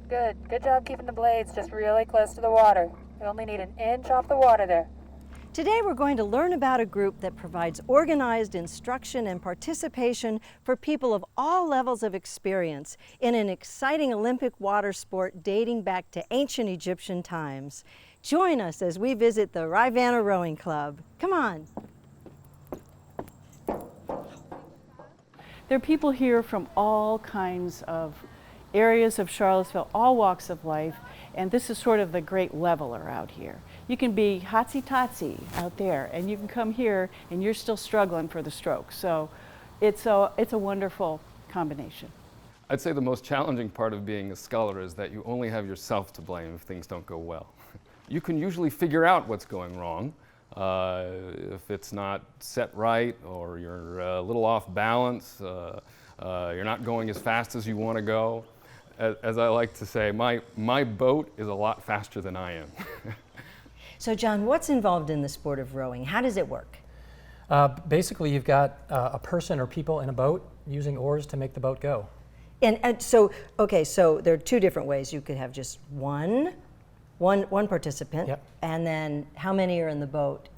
Good. Good job keeping the blades just really close to the water. You only need an inch off the water there. Today we're going to learn about a group that provides organized instruction and participation for people of all levels of experience in an exciting Olympic water sport dating back to ancient Egyptian times. Join us as we visit the Rivanna Rowing Club. Come on. There are people here from all kinds of areas of Charlottesville, all walks of life, and this is sort of the great leveler out here. You can be hotsy-totsy out there, and you can come here and you're still struggling for the stroke. So it's a wonderful combination. I'd say the most challenging part of being a sculler is that you only have yourself to blame if things don't go well. You can usually figure out what's going wrong. If it's not set right, or you're a little off balance, you're not going as fast as you want to go. As I like to say, my boat is a lot faster than I am. So John, what's involved in the sport of rowing? How does it work? Basically, you've got a person or people in a boat using oars to make the boat go. And so, okay, so there are two different ways. You could have just one participant, Yep. and then how many are in the boat?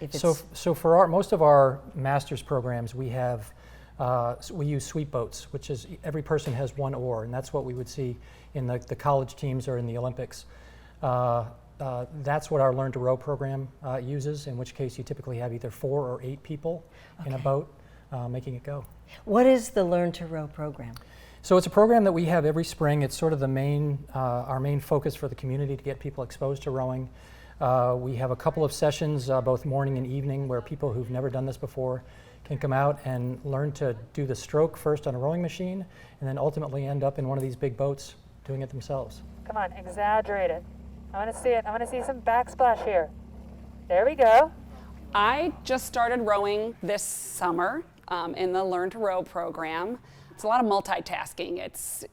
If it's So for most of our master's programs, we have we use sweep boats, which is every person has one oar, and that's what we would see in the college teams or in the Olympics. That's what our Learn to Row program uses, in which case you typically have either 4 or 8 people in a boat making it go. What is the Learn to Row program? So it's a program that we have every spring. It's sort of the our main focus for the community to get people exposed to rowing. We have a couple of sessions, both morning and evening, where people who've never done this before can come out and learn to do the stroke first on a rowing machine, and then ultimately end up in one of these big boats doing it themselves. Come on, exaggerate it. I want to see it. I want to see some backsplash here. There we go. I just started rowing this summer in the Learn to Row program. It's a lot of multitasking. It's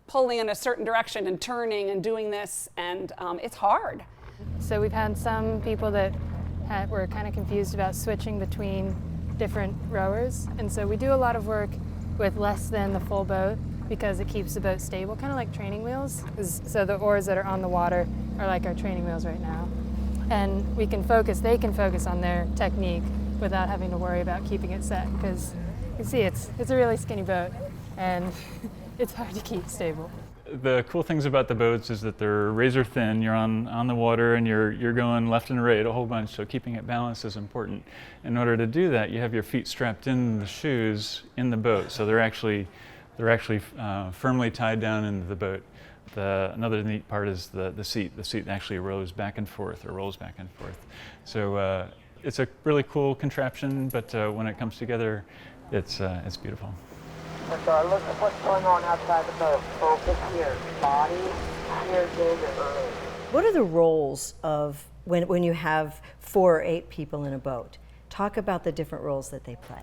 pulling in a certain direction and turning and doing this, and it's hard. So we've had some people that were kind of confused about switching between different rowers, and so we do a lot of work with less than the full boat because it keeps the boat stable, kind of like training wheels. So the oars that are on the water are like our training wheels right now. And they can focus on their technique without having to worry about keeping it set, because you see it's a really skinny boat and it's hard to keep stable. The cool things about the boats is that they're razor thin. You're on the water and you're going left and right a whole bunch, so keeping it balanced is important. In order to do that, you have your feet strapped in the shoes in the boat, so they're actually firmly tied down into the boat. Another neat part is the seat. The seat actually rolls back and forth. So it's a really cool contraption, but when it comes together, it's beautiful. So look at what's going on outside the boat. Focus here. Body, here, David. What are the roles of when you have 4 or 8 people in a boat? Talk about the different roles that they play.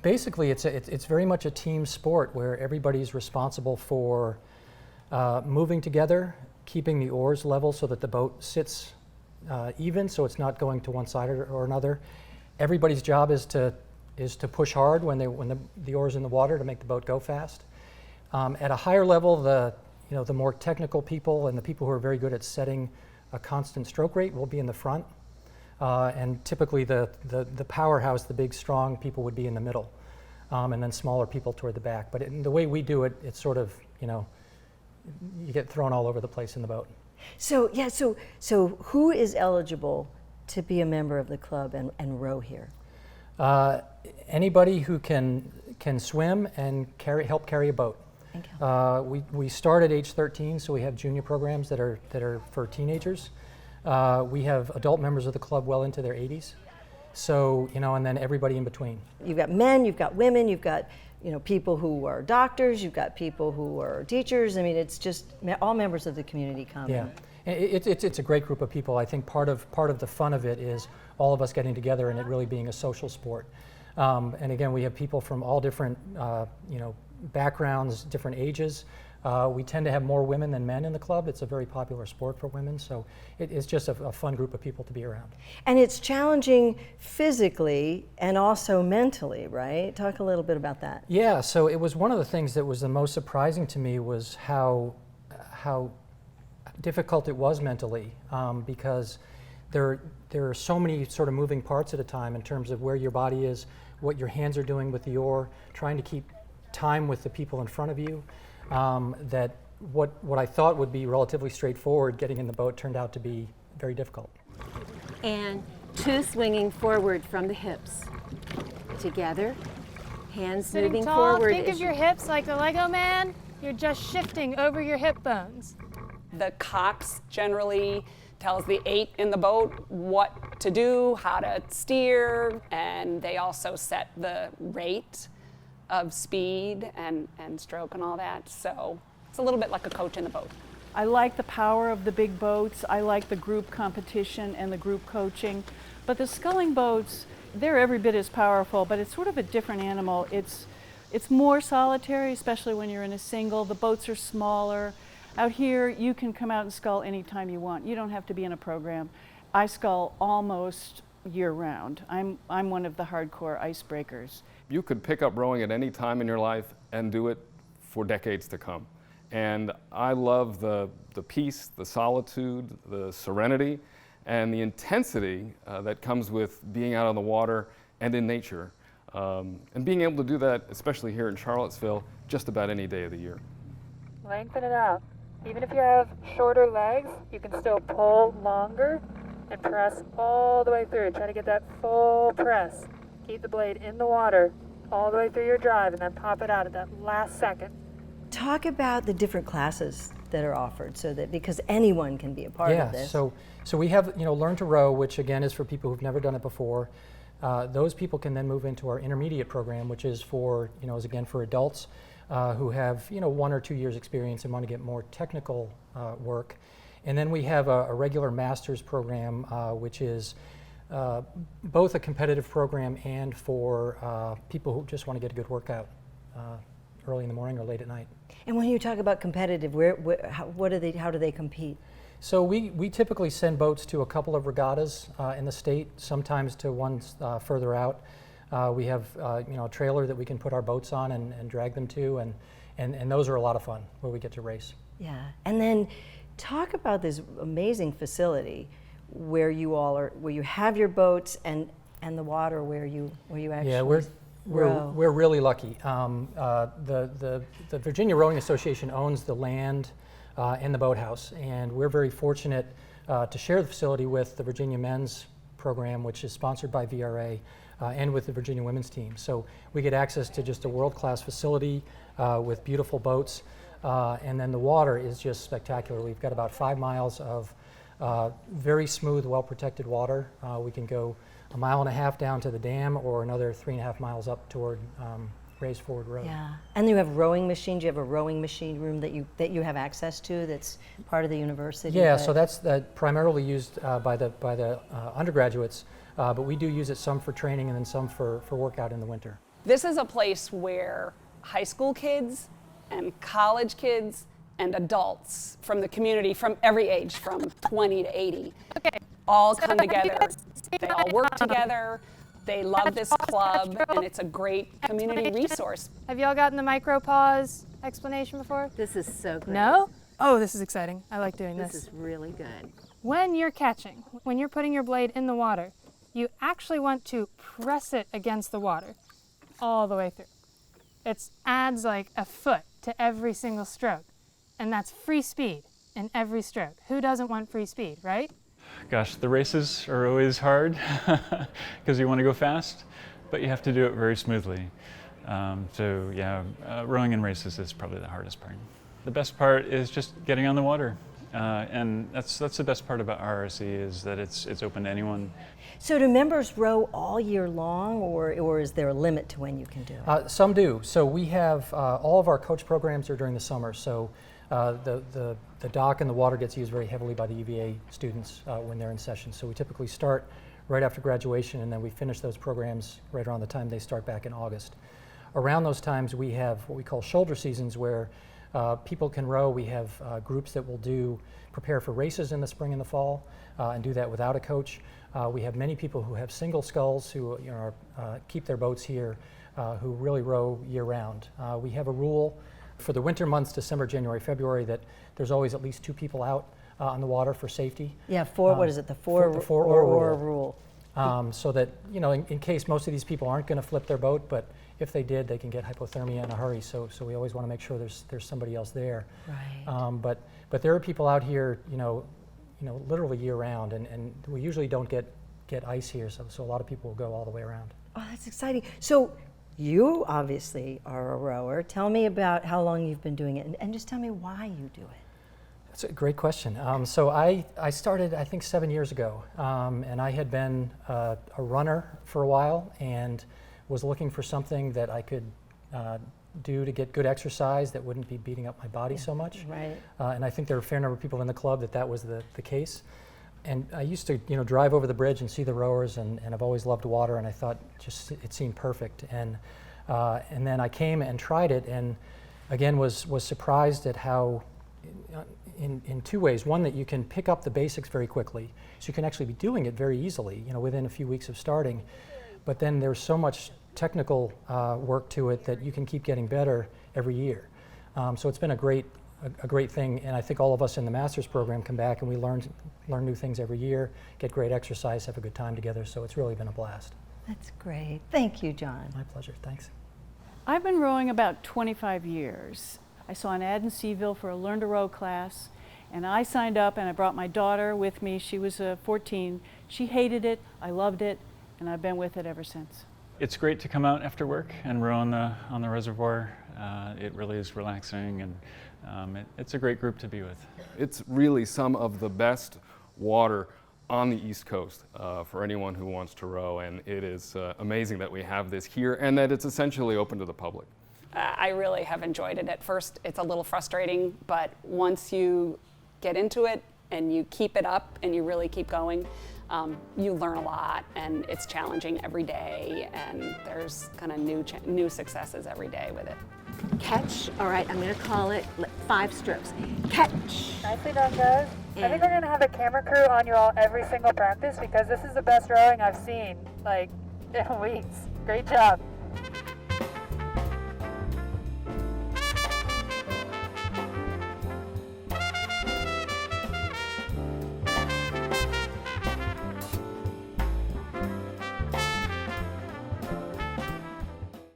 Basically, it's very much a team sport where everybody's responsible for moving together, keeping the oars level so that the boat sits even, so it's not going to one side or another. Everybody's job is to push hard when the oar's in the water to make the boat go fast. At a higher level, the more technical people and the people who are very good at setting a constant stroke rate will be in the front. And typically the powerhouse, the big strong people would be in the middle, and then smaller people toward the back. But the way we do it, it's sort of, you get thrown all over the place in the boat. So who is eligible to be a member of the club and row here? Anybody who can swim and help carry a boat. We start at age 13, so we have junior programs that are for teenagers. We have adult members of the club well into their 80s. So, and then everybody in between. You've got Men, you've got women, you've got people who are doctors, you've got people who are teachers. I mean, it's just all members of the community come. Yeah, it's a great group of people. I think part of the fun of it is all of us getting together and it really being a social sport. And again, we have people from all different backgrounds, different ages. We tend to have more women than men in the club. It's a very popular sport for women, so it's just a fun group of people to be around. And it's challenging physically and also mentally, right? Talk a little bit about that. Yeah, so it was one of the things that was the most surprising to me was how how difficult it was mentally, because there are so many sort of moving parts at a time in terms of where your body is, what your hands are doing with the oar, trying to keep time with the people in front of you, that what I thought would be relatively straightforward, getting in the boat, turned out to be very difficult. And 2 swinging forward from the hips. Together, hands Sitting moving tall, forward. think of your hips like the Lego man. You're just shifting over your hip bones. The cox generally tells the 8 in the boat what to do, how to steer, and they also set the rate of speed and stroke and all that. So it's a little bit like a coach in the boat. I like the power of the big boats. I like the group competition and the group coaching. But the sculling boats, they're every bit as powerful, but it's sort of a different animal. It's more solitary, especially when you're in a single. The boats are smaller. Out here, you can come out and scull anytime you want. You don't have to be in a program. I scull almost year-round. I'm one of the hardcore icebreakers. You could pick up rowing at any time in your life and do it for decades to come. And I love the peace, the solitude, the serenity, and the intensity that comes with being out on the water and in nature. And being able to do that, especially here in Charlottesville, just about any day of the year. Lengthen it out. Even if you have shorter legs, you can still pull longer and press all the way through. Try to get that full press. Keep the blade in the water all the way through your drive and then pop it out at that last second. Talk about the different classes that are offered, so that because anyone can be a part of this. So we have Learn to Row, which again is for people who've never done it before. Those people can then move into our intermediate program, which is for is again for adults who have 1 or 2 years experience and want to get more technical work. And then we have a regular master's program, which is both a competitive program and for people who just want to get a good workout early in the morning or late at night. And when you talk about competitive, how do they compete? So we typically send boats to a couple of regattas in the state, sometimes to ones further out. We have a trailer that we can put our boats on and drag them to, and those are a lot of fun where we get to race. Yeah, and then talk about this amazing facility where you all are, where you have your boats and the water where you actually. Yeah, we're really lucky. The Virginia Rowing Association owns the land and the boathouse, and we're very fortunate to share the facility with the Virginia Men's Program, which is sponsored by VRA, and with the Virginia Women's Team. So we get access to just a world-class facility with beautiful boats, and then the water is just spectacular. We've got about 5 miles of very smooth, well-protected water. We can go 1.5 miles down to the dam, or another 3.5 miles up toward Raise Forward Road. Yeah, and you have rowing machines. You have a rowing machine room that you have access to. That's part of the university. Yeah, so that's primarily used by the undergraduates, but we do use it some for training and then some for workout in the winter. This is a place where high school kids and college kids and adults from the community, from every age, from 20 to 80, all come together. They all work together. They love this club, and it's a great community resource. Have y'all gotten the micro pause explanation before? This is so great. No? Oh, this is exciting. I like doing this. This is really good. When you're catching, when you're putting your blade in the water, you actually want to press it against the water all the way through. It adds like a foot to every single stroke, and that's free speed in every stroke. Who doesn't want free speed, right? Gosh, the races are always hard because you want to go fast, but you have to do it very smoothly. Rowing in races is probably the hardest part. The best part is just getting on the water, and that's the best part about RRC is that it's open to anyone. So do members row all year long, or is there a limit to when you can do it? Some do. So we have all of our coach programs are during the summer. So the dock and the water gets used very heavily by the UVA students when they're in session. So we typically start right after graduation, and then we finish those programs right around the time they start back in August. Around those times, we have what we call shoulder seasons, where people can row. We have groups that will prepare for races in the spring and the fall, and do that without a coach. We have many people who have single sculls who keep their boats here, who really row year-round. We have a rule for the winter months, December, January, February, that there's always at least 2 people out on the water for safety. Yeah, what is it, the four oar rule. So that, you know, in case most of these people aren't going to flip their boat, but if they did, they can get hypothermia in a hurry. So we always want to make sure there's somebody else there. Right. But there are people out here, you know, literally year round, and we usually don't get ice here, so a lot of people will go all the way around. Oh, that's exciting. So you obviously are a rower. Tell me about how long you've been doing it, and just tell me why you do it. That's a great question. So I started, I think, 7 years ago, and I had been a runner for a while and was looking for something that I could do to get good exercise that wouldn't be beating up my body so much. Right. And I think there were a fair number of people in the club that was the case. And I used to, you know, drive over the bridge and see the rowers, and I've always loved water, and I thought just it seemed perfect. And then I came and tried it, and again was surprised at how, in 2 ways. One, that you can pick up the basics very quickly, so you can actually be doing it very easily, you know, within a few weeks of starting. But then there's so much technical work to it that you can keep getting better every year. So it's been a great thing, and I think all of us in the master's program come back and we learn new things every year, get great exercise, have a good time together, so it's really been a blast. That's great. Thank you, John. My pleasure, thanks. I've been rowing about 25 years. I saw an ad in Seville for a Learn to Row class, and I signed up and I brought my daughter with me. She was 14. She hated it, I loved it, and I've been with it ever since. It's great to come out after work and row on the reservoir. It really is relaxing, and it's a great group to be with. It's really some of the best water on the East Coast for anyone who wants to row, and it is amazing that we have this here and that it's essentially open to the public. I really have enjoyed it. At first, it's a little frustrating, but once you get into it and you keep it up and you really keep going, you learn a lot, and it's challenging every day, and there's kind of new successes every day with it. Catch. All right, I'm going to call it 5 strokes. Catch. Nicely done, guys. I think we're going to have a camera crew on you all every single practice because this is the best rowing I've seen, like, in weeks. Great job.